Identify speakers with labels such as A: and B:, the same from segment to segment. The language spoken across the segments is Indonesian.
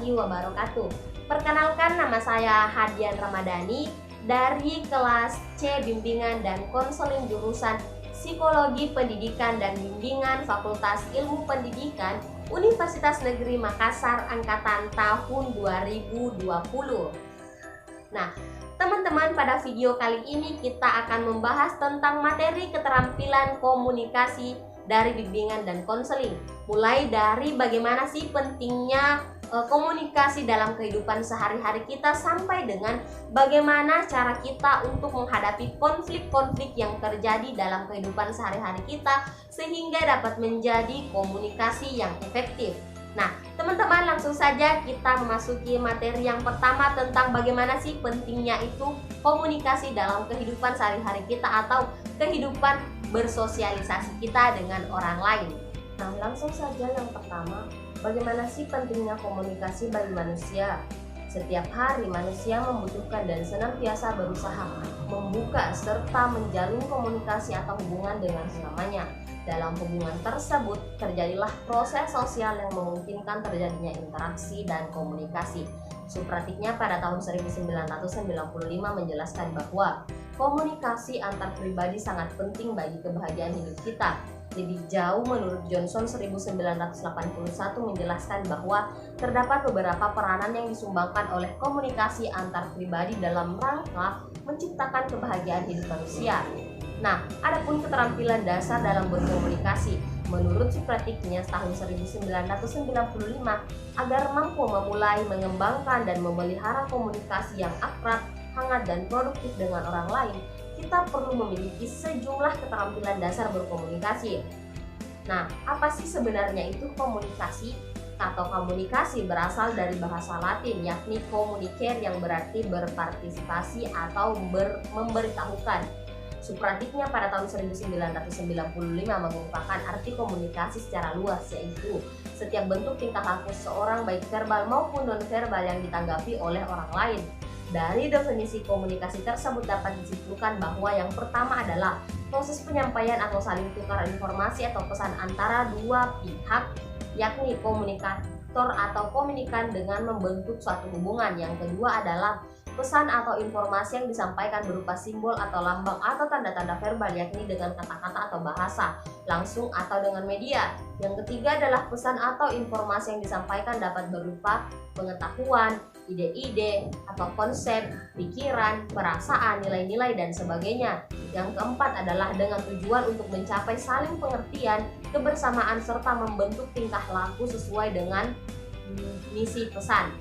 A: warahmatullahi wabarakatuh. Perkenalkan, nama saya Hadian Ramadhani dari kelas C Bimbingan dan Konseling jurusan Psikologi Pendidikan dan Bimbingan Fakultas Ilmu Pendidikan Universitas Negeri Makassar angkatan tahun 2020. Nah, teman-teman, pada video kali ini kita akan membahas tentang materi keterampilan komunikasi dari bimbingan dan konseling. Mulai dari bagaimana sih pentingnya komunikasi dalam kehidupan sehari-hari kita, sampai dengan bagaimana cara kita untuk menghadapi konflik-konflik yang terjadi dalam kehidupan sehari-hari kita sehingga dapat menjadi komunikasi yang efektif. Nah, teman-teman, langsung saja kita memasuki materi yang pertama tentang bagaimana sih pentingnya itu komunikasi dalam kehidupan sehari-hari kita atau kehidupan bersosialisasi kita dengan orang lain. Nah, langsung saja yang pertama, bagaimana sih pentingnya komunikasi bagi manusia? Setiap hari manusia membutuhkan dan senantiasa berusaha membuka serta menjalin komunikasi atau hubungan dengan sesamanya. Dalam hubungan tersebut terjadilah proses sosial yang memungkinkan terjadinya interaksi dan komunikasi. Supratiknya pada tahun 1995 menjelaskan bahwa komunikasi antar pribadi sangat penting bagi kebahagiaan hidup kita. Lebih jauh, menurut Johnson 1981 menjelaskan bahwa terdapat beberapa peranan yang disumbangkan oleh komunikasi antar pribadi dalam rangka menciptakan kebahagiaan hidup manusia. Nah, adapun keterampilan dasar dalam berkomunikasi, menurut Supratiknya tahun 1995, agar mampu memulai, mengembangkan, dan memelihara komunikasi yang akrab, hangat, dan produktif dengan orang lain, kita perlu memiliki sejumlah keterampilan dasar berkomunikasi. Nah, apa sih sebenarnya itu komunikasi? Atau komunikasi berasal dari bahasa Latin, yakni communicare, yang berarti berpartisipasi atau memberitahukan. Supratiknya pada tahun 1995 mengungkapkan arti komunikasi secara luas, yaitu setiap bentuk tingkah laku seseorang baik verbal maupun non-verbal yang ditanggapi oleh orang lain. Dari definisi komunikasi tersebut dapat disimpulkan bahwa yang pertama adalah proses penyampaian atau saling tukar informasi atau pesan antara dua pihak, yakni komunikator atau komunikan dengan membentuk suatu hubungan. Yang kedua adalah pesan atau informasi yang disampaikan berupa simbol atau lambang atau tanda-tanda verbal, yakni dengan kata-kata atau bahasa langsung atau dengan media. Yang ketiga adalah pesan atau informasi yang disampaikan dapat berupa pengetahuan, ide-ide atau konsep, pikiran, perasaan, nilai-nilai, dan sebagainya. Yang keempat adalah dengan tujuan untuk mencapai saling pengertian, kebersamaan, serta membentuk tingkah laku sesuai dengan misi pesan.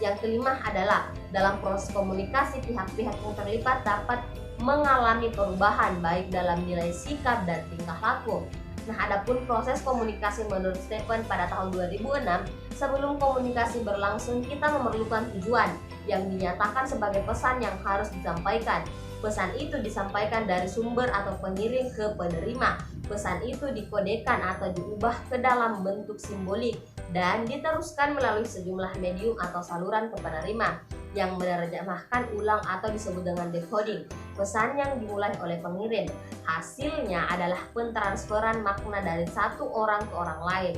A: Yang kelima adalah dalam proses komunikasi pihak-pihak yang terlibat dapat mengalami perubahan baik dalam nilai sikap dan tingkah laku. Nah, adapun proses komunikasi menurut Stephen pada tahun 2006, sebelum komunikasi berlangsung kita memerlukan tujuan yang dinyatakan sebagai pesan yang harus disampaikan. Pesan itu disampaikan dari sumber atau pengirim ke penerima. Pesan itu dikodekan atau diubah ke dalam bentuk simbolik dan diteruskan melalui sejumlah medium atau saluran ke penerima yang menerjemahkan ulang atau disebut dengan decoding pesan yang dimulai oleh pengirim. Hasilnya adalah pentransferan makna dari satu orang ke orang lain.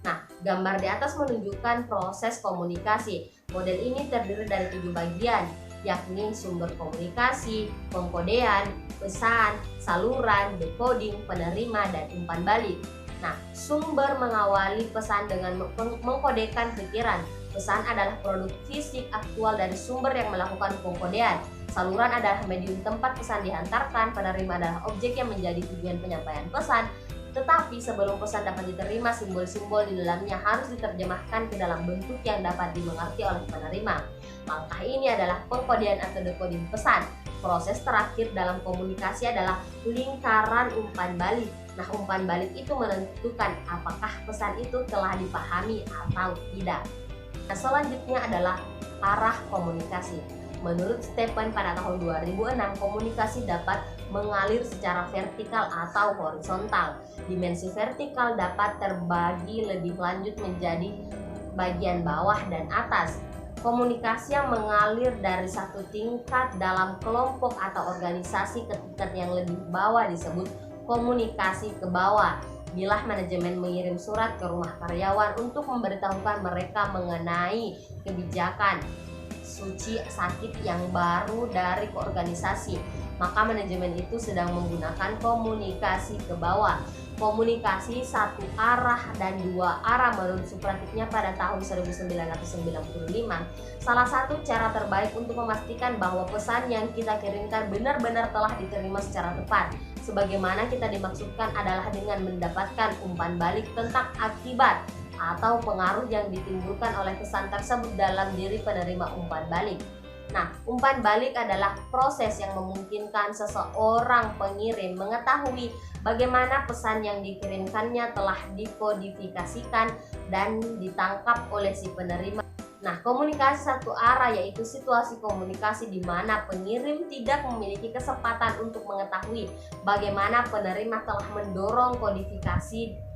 A: Nah, gambar di atas menunjukkan proses komunikasi. Model ini terdiri dari 7 bagian, yakni sumber komunikasi, pengkodean, pesan, saluran, decoding, penerima, dan umpan balik. Nah, sumber mengawali pesan dengan mengkodekan pikiran. Pesan adalah produk fisik aktual dari sumber yang melakukan pengkodean. Saluran adalah medium tempat pesan dihantarkan. Penerima adalah objek yang menjadi tujuan penyampaian pesan. Tetapi sebelum pesan dapat diterima, simbol-simbol di dalamnya harus diterjemahkan ke dalam bentuk yang dapat dimengerti oleh penerima. Langkah ini adalah pengkodean atau decoding pesan. Proses terakhir dalam komunikasi adalah lingkaran umpan balik. Nah, umpan balik itu menentukan apakah pesan itu telah dipahami atau tidak. Nah, selanjutnya adalah arah komunikasi. Menurut Stephen pada tahun 2006, komunikasi dapat mengalir secara vertikal atau horizontal. Dimensi vertikal dapat terbagi lebih lanjut menjadi bagian bawah dan atas. Komunikasi yang mengalir dari satu tingkat dalam kelompok atau organisasi ke tingkat yang lebih bawah disebut komunikasi ke bawah. bila manajemen mengirim surat ke rumah karyawan untuk memberitahukan mereka mengenai kebijakan suci sakit yang baru dari organisasi, maka manajemen itu sedang menggunakan komunikasi ke bawah. Komunikasi satu arah dan dua arah menurut Supratiknya pada tahun 1995. Salah satu cara terbaik untuk memastikan bahwa pesan yang kita kirimkan benar-benar telah diterima secara tepat, sebagaimana kita dimaksudkan, adalah dengan mendapatkan umpan balik tentang akibat atau pengaruh yang ditimbulkan oleh pesan tersebut dalam diri penerima umpan balik. Nah, umpan balik adalah proses yang memungkinkan seseorang pengirim mengetahui bagaimana pesan yang dikirimkannya telah dikodifikasikan dan ditangkap oleh si penerima. Nah, komunikasi satu arah yaitu situasi komunikasi di mana pengirim tidak memiliki kesempatan untuk mengetahui bagaimana penerima telah mendorong kodifikasi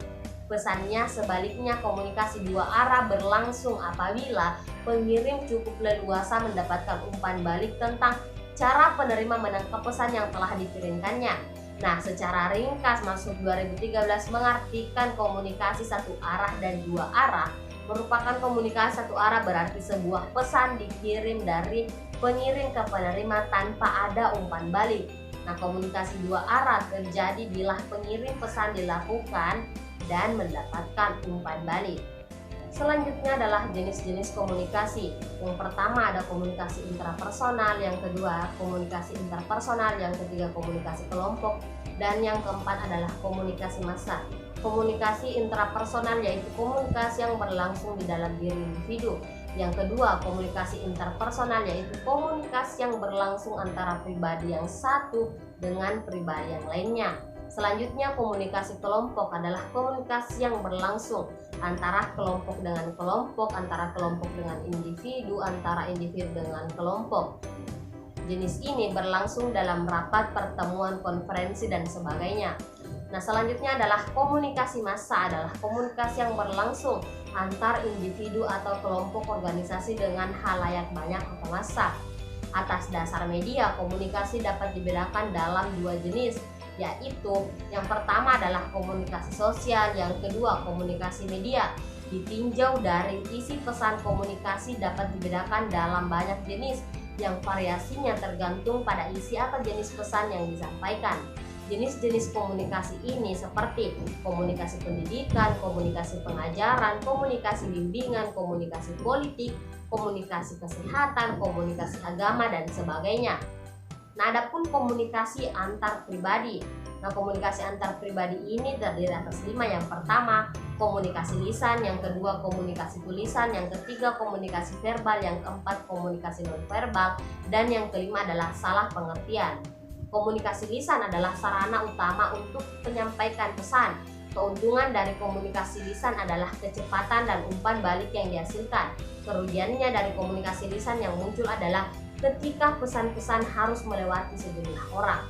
A: pesannya. Sebaliknya, komunikasi dua arah berlangsung apabila pengirim cukup leluasa mendapatkan umpan balik tentang cara penerima menangkap pesan yang telah dikirimkannya. Nah, secara ringkas, Marsud 2013 mengartikan komunikasi satu arah dan dua arah merupakan komunikasi satu arah berarti sebuah pesan dikirim dari pengirim ke penerima tanpa ada umpan balik. Nah, komunikasi dua arah terjadi bila pengirim pesan dilakukan dan mendapatkan umpan balik. Selanjutnya adalah jenis-jenis komunikasi. Yang pertama ada komunikasi intrapersonal, yang kedua komunikasi interpersonal, yang ketiga komunikasi kelompok, dan yang keempat adalah komunikasi massa. Komunikasi intrapersonal yaitu komunikasi yang berlangsung di dalam diri individu. Yang kedua, komunikasi interpersonal yaitu komunikasi yang berlangsung antara pribadi yang satu dengan pribadi yang lainnya. Selanjutnya, komunikasi kelompok adalah komunikasi yang berlangsung antara kelompok dengan kelompok, antara kelompok dengan individu, antara individu dengan kelompok. Jenis ini berlangsung dalam rapat, pertemuan, konferensi, dan sebagainya. Nah, selanjutnya adalah komunikasi massa, adalah komunikasi yang berlangsung antar individu atau kelompok organisasi dengan halayak banyak atau massa. Atas dasar media, komunikasi dapat dibedakan dalam dua jenis, yaitu yang pertama adalah komunikasi sosial, yang kedua komunikasi media. Ditinjau dari isi pesan, komunikasi dapat dibedakan dalam banyak jenis yang variasinya tergantung pada isi atau jenis pesan yang disampaikan. Jenis-jenis komunikasi ini seperti komunikasi pendidikan, komunikasi pengajaran, komunikasi bimbingan, komunikasi politik, komunikasi kesehatan, komunikasi agama, dan sebagainya. Nah, adapun komunikasi antar pribadi. Nah, komunikasi antar pribadi ini terdiri atas 5. Yang pertama, komunikasi lisan, yang kedua komunikasi tulisan, yang ketiga komunikasi verbal, yang keempat komunikasi nonverbal, dan yang kelima adalah salah pengertian. Komunikasi lisan adalah sarana utama untuk menyampaikan pesan. Keuntungan dari komunikasi lisan adalah kecepatan dan umpan balik yang dihasilkan. Kerugiannya dari komunikasi lisan yang muncul adalah ketika pesan-pesan harus melewati sejumlah orang.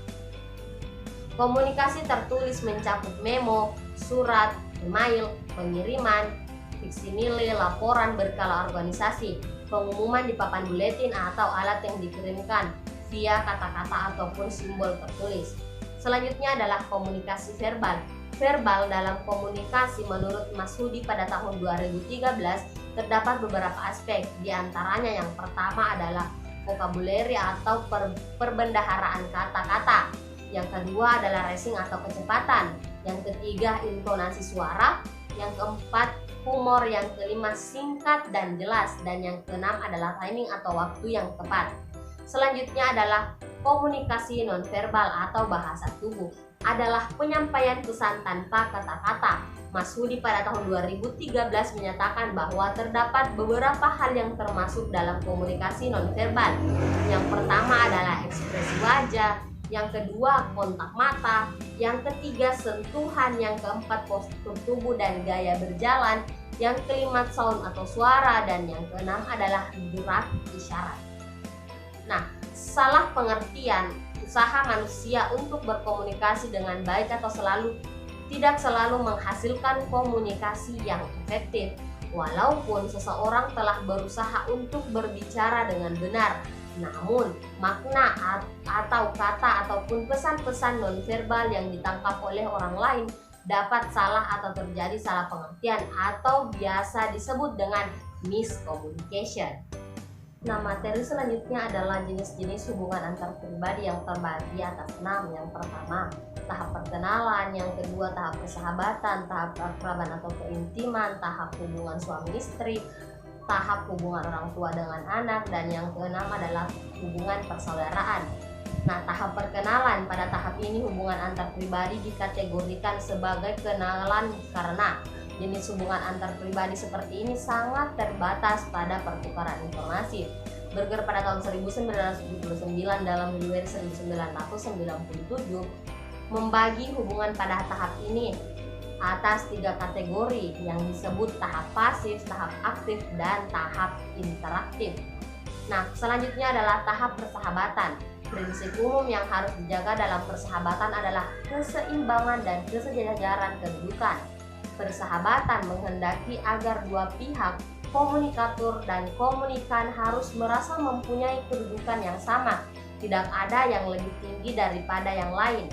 A: Komunikasi tertulis mencakup memo, surat, email, pengiriman, faksimile, laporan berkala organisasi, pengumuman di papan buletin atau alat yang dikirimkan via kata-kata ataupun simbol tertulis. Selanjutnya adalah komunikasi verbal. Verbal dalam komunikasi menurut Marsudi pada tahun 2013 terdapat beberapa aspek. Di antaranya yang pertama adalah vokabuleri atau perbendaharaan kata-kata. Yang kedua adalah racing atau kecepatan. Yang ketiga intonasi suara. Yang keempat humor. Yang kelima singkat dan jelas. Dan yang keenam adalah timing atau waktu yang tepat. Selanjutnya adalah komunikasi nonverbal atau bahasa tubuh, adalah penyampaian pesan tanpa kata-kata. Marsudi pada tahun 2013 menyatakan bahwa terdapat beberapa hal yang termasuk dalam komunikasi nonverbal. Yang pertama adalah ekspresi wajah, yang kedua kontak mata, yang ketiga sentuhan, yang keempat postur tubuh dan gaya berjalan, yang kelima sound atau suara, dan yang keenam adalah gerak isyarat. Nah, salah pengertian usaha manusia untuk berkomunikasi dengan baik atau tidak selalu menghasilkan komunikasi yang efektif, walaupun seseorang telah berusaha untuk berbicara dengan benar. Namun, makna atau kata ataupun pesan-pesan nonverbal yang ditangkap oleh orang lain dapat salah atau terjadi salah pengertian atau biasa disebut dengan miscommunication. Nah, materi selanjutnya adalah jenis-jenis hubungan antar pribadi yang terbagi atas 6. Yang pertama, tahap perkenalan. Yang kedua, tahap persahabatan, tahap keakraban atau keintiman, tahap hubungan suami istri, tahap hubungan orang tua dengan anak, dan yang keenam adalah hubungan persaudaraan. Nah, tahap perkenalan, pada tahap ini hubungan antar pribadi dikategorikan sebagai kenalan karena jenis hubungan antar pribadi seperti ini sangat terbatas pada pertukaran informasi. Berger pada tahun 1979 dalam Miliweri 1997 membagi hubungan pada tahap ini atas 3 kategori yang disebut tahap pasif, tahap aktif, dan tahap interaktif. Nah, selanjutnya adalah tahap persahabatan. Prinsip umum yang harus dijaga dalam persahabatan adalah keseimbangan dan kesejajaran kedudukan. Persahabatan menghendaki agar dua pihak, komunikator dan komunikan, harus merasa mempunyai kedudukan yang sama. Tidak ada yang lebih tinggi daripada yang lain.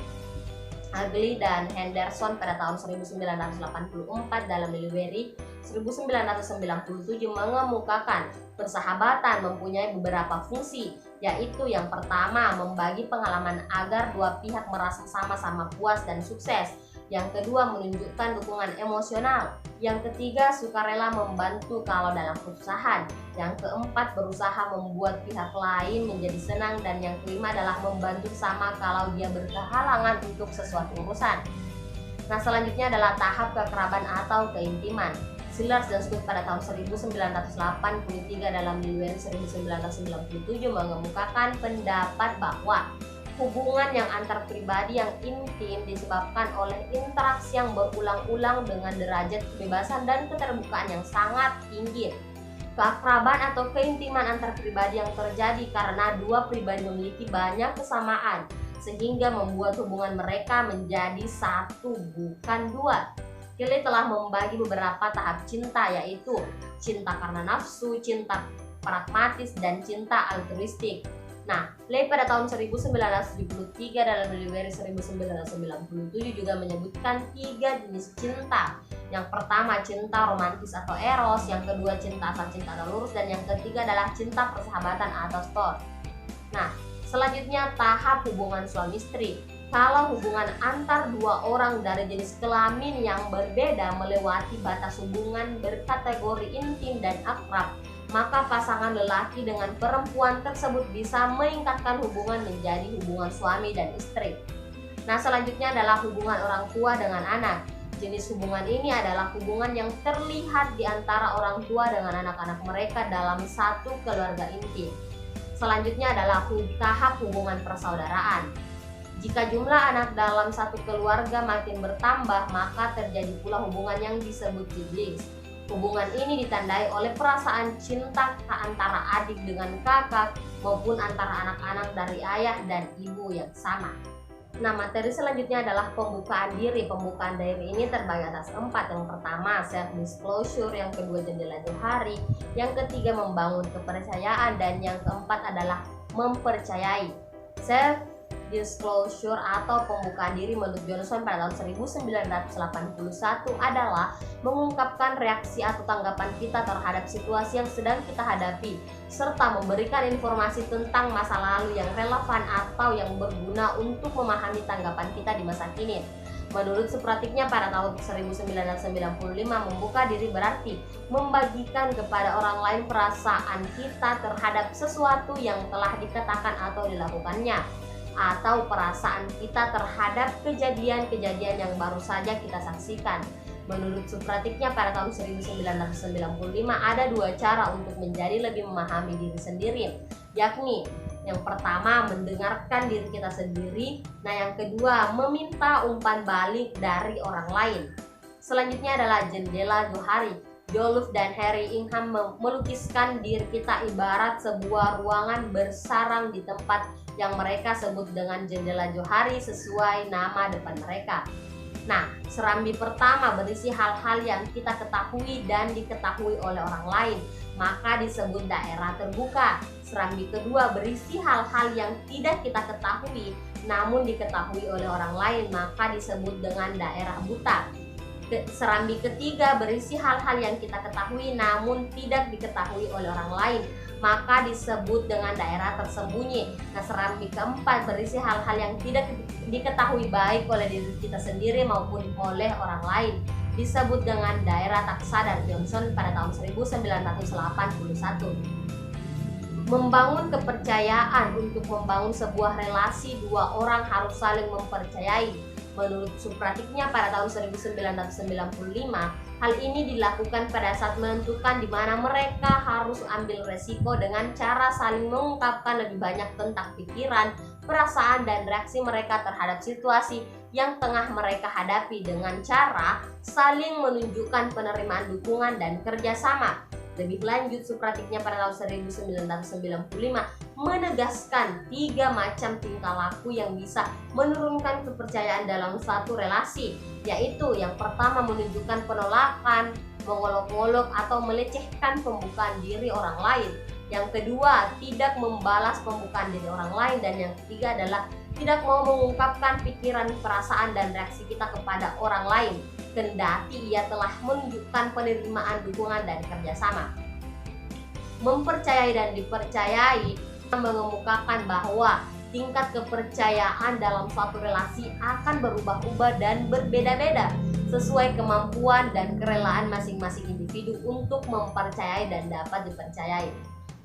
A: Ugly dan Henderson pada tahun 1984 dalam Miliweri 1997 mengemukakan persahabatan mempunyai beberapa fungsi, yaitu yang pertama, membagi pengalaman agar dua pihak merasa sama-sama puas dan sukses. Yang kedua, menunjukkan dukungan emosional. Yang ketiga, sukarela membantu kalau dalam kesusahan. Yang keempat, berusaha membuat pihak lain menjadi senang. Dan yang kelima adalah membantu sama kalau dia berkehalangan untuk sesuatu urusan. Nah, selanjutnya adalah tahap keakraban atau keintiman. Sillars dan Scott pada tahun 1983 dalam Miliweri 1997 mengemukakan pendapat bahwa hubungan yang antar pribadi yang intim disebabkan oleh interaksi yang berulang-ulang dengan derajat kebebasan dan keterbukaan yang sangat tinggi. Keakraban atau keintiman antar pribadi yang terjadi karena dua pribadi memiliki banyak kesamaan, sehingga membuat hubungan mereka menjadi satu, bukan dua. Kelly telah membagi beberapa tahap cinta, yaitu cinta karena nafsu, cinta pragmatis, dan cinta altruistik. Nah, Leigh pada tahun 1973 dalam Miliweri 1997 juga menyebutkan 3 jenis cinta. Yang pertama, cinta romantis atau eros. Yang kedua, cinta asal cinta atau lurus. Dan yang ketiga adalah cinta persahabatan atau storge. Nah, selanjutnya tahap hubungan suami istri. Kalau hubungan antar dua orang dari jenis kelamin yang berbeda melewati batas hubungan berkategori intim dan akrab, maka pasangan lelaki dengan perempuan tersebut bisa meningkatkan hubungan menjadi hubungan suami dan istri. Nah, selanjutnya adalah hubungan orang tua dengan anak. Jenis hubungan ini adalah hubungan yang terlihat di antara orang tua dengan anak-anak mereka dalam satu keluarga intim. Selanjutnya adalah tahap hubungan persaudaraan. Jika jumlah anak dalam satu keluarga makin bertambah, maka terjadi pula hubungan yang disebut siblings. Hubungan ini ditandai oleh perasaan cinta antara adik dengan kakak maupun antara anak-anak dari ayah dan ibu yang sama. Nah, materi selanjutnya adalah pembukaan diri. Pembukaan diri ini terbagi atas 4. Yang pertama, self disclosure. Yang kedua, jendela johari. Yang ketiga, membangun kepercayaan. Dan yang keempat adalah mempercayai. Self disclosure atau pembukaan diri menurut Johnson pada tahun 1981 adalah mengungkapkan reaksi atau tanggapan kita terhadap situasi yang sedang kita hadapi, serta memberikan informasi tentang masa lalu yang relevan atau yang berguna untuk memahami tanggapan kita di masa kini. Menurut Supratiknya pada tahun 1995, membuka diri berarti membagikan kepada orang lain perasaan kita terhadap sesuatu yang telah dikatakan atau dilakukannya, atau perasaan kita terhadap kejadian-kejadian yang baru saja kita saksikan. Menurut Supratiknya pada tahun 1995 ada 2 cara untuk menjadi lebih memahami diri sendiri, yakni yang pertama mendengarkan diri kita sendiri, nah yang kedua meminta umpan balik dari orang lain. Selanjutnya adalah jendela johari. Joluffe dan Harry Ingham melukiskan diri kita ibarat sebuah ruangan bersarang di tempat yang mereka sebut dengan jendela johari sesuai nama depan mereka. Nah, serambi pertama berisi hal-hal yang kita ketahui dan diketahui oleh orang lain, maka disebut daerah terbuka. Serambi kedua berisi hal-hal yang tidak kita ketahui namun diketahui oleh orang lain, maka disebut dengan daerah buta. Serambi ketiga berisi hal-hal yang kita ketahui namun tidak diketahui oleh orang lain, maka disebut dengan daerah tersembunyi. Nah, serambi keempat berisi hal-hal yang tidak diketahui baik oleh diri kita sendiri maupun oleh orang lain, disebut dengan daerah tak sadar. Johnson pada tahun 1981. Membangun kepercayaan. Untuk membangun sebuah relasi, dua orang harus saling mempercayai. Menurut Supratiknya pada tahun 1995, hal ini dilakukan pada saat menentukan di mana mereka harus ambil resiko dengan cara saling mengungkapkan lebih banyak tentang pikiran, perasaan, dan reaksi mereka terhadap situasi yang tengah mereka hadapi dengan cara saling menunjukkan penerimaan, dukungan, dan kerjasama. Lebih lanjut, Supratiknya pada tahun 1995 menegaskan 3 macam tingkah laku yang bisa menurunkan kepercayaan dalam satu relasi, yaitu yang pertama menunjukkan penolakan, mengolok-olok atau melecehkan pembukaan diri orang lain. Yang kedua, tidak membalas pembukaan diri orang lain. Dan yang ketiga adalah tidak mau mengungkapkan pikiran, perasaan, dan reaksi kita kepada orang lain, kendati ia telah menunjukkan penerimaan, dukungan, dan kerjasama. Mempercayai dan dipercayai mengemukakan bahwa tingkat kepercayaan dalam suatu relasi akan berubah-ubah dan berbeda-beda sesuai kemampuan dan kerelaan masing-masing individu untuk mempercayai dan dapat dipercayai.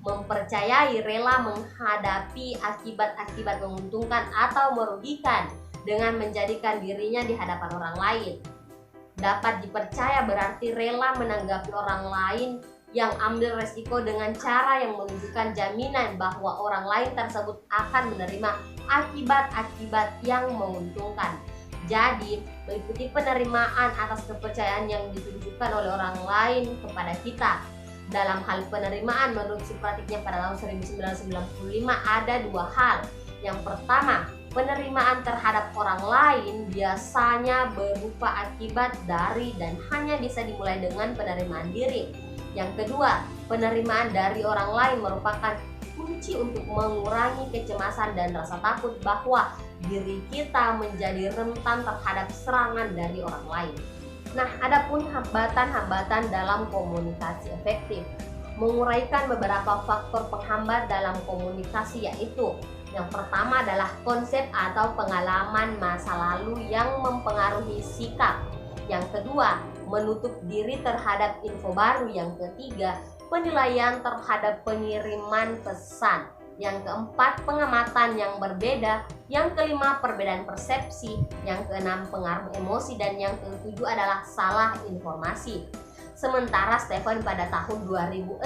A: Mempercayai rela menghadapi akibat-akibat menguntungkan atau merugikan dengan menjadikan dirinya di hadapan orang lain. Dapat dipercaya berarti rela menanggapi orang lain yang ambil resiko dengan cara yang menunjukkan jaminan bahwa orang lain tersebut akan menerima akibat-akibat yang menguntungkan. Jadi, mengikuti penerimaan atas kepercayaan yang ditunjukkan oleh orang lain kepada kita. Dalam hal penerimaan, menurut Supratiknya pada tahun 1995 ada 2 hal. Yang pertama, penerimaan terhadap orang lain biasanya berupa akibat dari dan hanya bisa dimulai dengan penerimaan diri. Yang kedua, penerimaan dari orang lain merupakan kunci untuk mengurangi kecemasan dan rasa takut bahwa diri kita menjadi rentan terhadap serangan dari orang lain. Nah, adapun hambatan-hambatan dalam komunikasi efektif. Menguraikan beberapa faktor penghambat dalam komunikasi, yaitu yang pertama adalah konsep atau pengalaman masa lalu yang mempengaruhi sikap. Yang kedua, menutup diri terhadap info baru. Yang ketiga, penilaian terhadap pengiriman pesan. Yang keempat, pengamatan yang berbeda. Yang kelima, perbedaan persepsi. Yang keenam, pengaruh emosi. Dan yang ketujuh adalah salah informasi. Sementara Stephen pada tahun 2006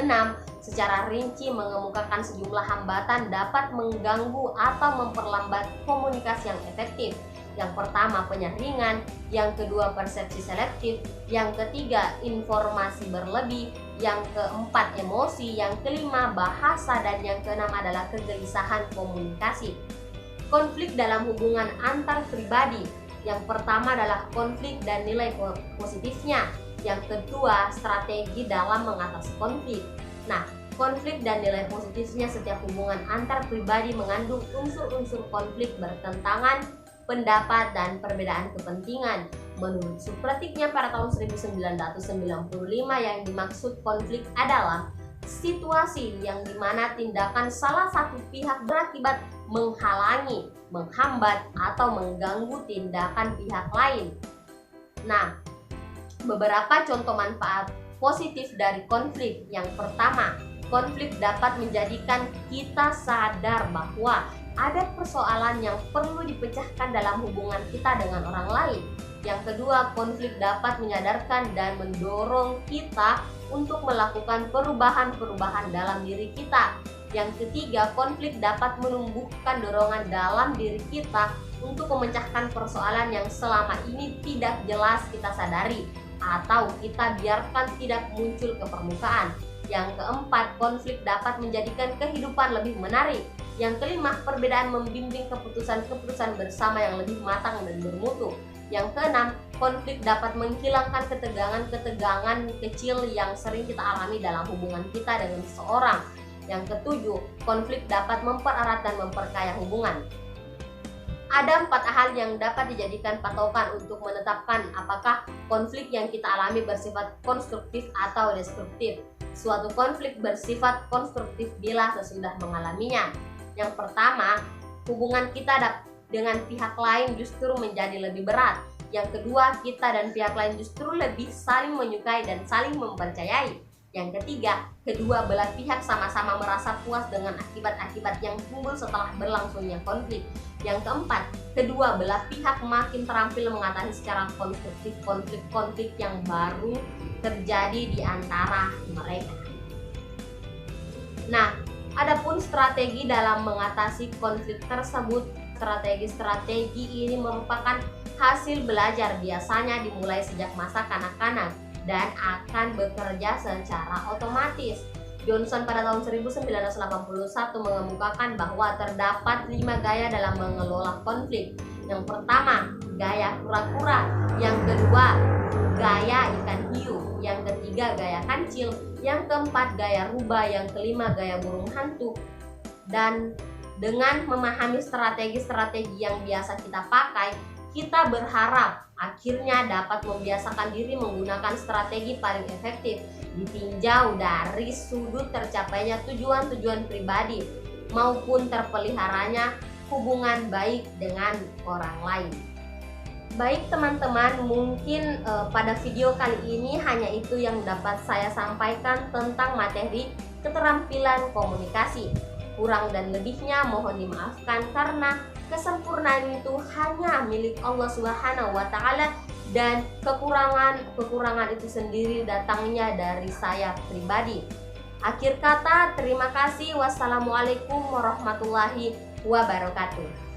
A: secara rinci mengemukakan sejumlah hambatan dapat mengganggu atau memperlambat komunikasi yang efektif. Yang pertama, penyaringan. Yang kedua, persepsi selektif. Yang ketiga, informasi berlebih. Yang keempat, emosi. Yang kelima, bahasa. Dan yang keenam adalah kegelisahan komunikasi. Konflik dalam hubungan antar pribadi. Yang pertama adalah konflik dan nilai positifnya. Yang kedua, strategi dalam mengatasi konflik. Nah, konflik dan nilai positifnya setiap hubungan antar pribadi mengandung unsur-unsur konflik, bertentangan pendapat, dan perbedaan kepentingan. Menurut Supratiknya pada tahun 1995, yang dimaksud konflik adalah situasi yang dimana tindakan salah satu pihak berakibat menghalangi, menghambat, atau mengganggu tindakan pihak lain. Nah, beberapa contoh manfaat positif dari konflik. Yang pertama, konflik dapat menjadikan kita sadar bahwa ada persoalan yang perlu dipecahkan dalam hubungan kita dengan orang lain. Yang kedua, konflik dapat menyadarkan dan mendorong kita untuk melakukan perubahan-perubahan dalam diri kita. Yang ketiga, konflik dapat menumbuhkan dorongan dalam diri kita untuk memecahkan persoalan yang selama ini tidak jelas kita sadari atau kita biarkan tidak muncul ke permukaan. Yang keempat, konflik dapat menjadikan kehidupan lebih menarik. Yang kelima, perbedaan membimbing keputusan-keputusan bersama yang lebih matang dan bermutu. Yang keenam, konflik dapat menghilangkan ketegangan-ketegangan kecil yang sering kita alami dalam hubungan kita dengan seseorang. Yang ketujuh, konflik dapat mempererat dan memperkaya hubungan. Ada 4 hal yang dapat dijadikan patokan untuk menetapkan apakah konflik yang kita alami bersifat konstruktif atau destruktif. Suatu konflik bersifat konstruktif bila sesudah mengalaminya. Yang pertama, hubungan kita dengan pihak lain justru menjadi lebih berat. Yang kedua, kita dan pihak lain justru lebih saling menyukai dan saling mempercayai. Yang ketiga, kedua belah pihak sama-sama merasa puas dengan akibat-akibat yang timbul setelah berlangsungnya konflik. Yang keempat, kedua belah pihak makin terampil mengatasi secara konstruktif konflik-konflik yang baru terjadi di antara mereka. Nah, adapun strategi dalam mengatasi konflik tersebut, strategi-strategi ini merupakan hasil belajar, biasanya dimulai sejak masa kanak-kanak dan akan bekerja secara otomatis. Johnson pada tahun 1981 mengemukakan bahwa terdapat 5 gaya dalam mengelola konflik. Yang pertama, gaya kura-kura. Yang kedua, gaya ikan hiu. Yang ketiga, gaya kancil. Yang keempat, gaya rubah. Yang kelima, gaya burung hantu. Dan dengan memahami strategi-strategi yang biasa kita pakai, kita berharap akhirnya dapat membiasakan diri menggunakan strategi paling efektif, ditinjau dari sudut tercapainya tujuan-tujuan pribadi maupun terpeliharanya hubungan baik dengan orang lain. Baik teman-teman, mungkin pada video kali ini hanya itu yang dapat saya sampaikan tentang materi keterampilan komunikasi. Kurang dan lebihnya mohon dimaafkan karena kesempurnaan itu hanya milik Allah Subhanahu wa Ta'ala, dan kekurangan itu sendiri datangnya dari saya pribadi. Akhir kata, terima kasih. Wassalamualaikum warahmatullahi wabarakatuh.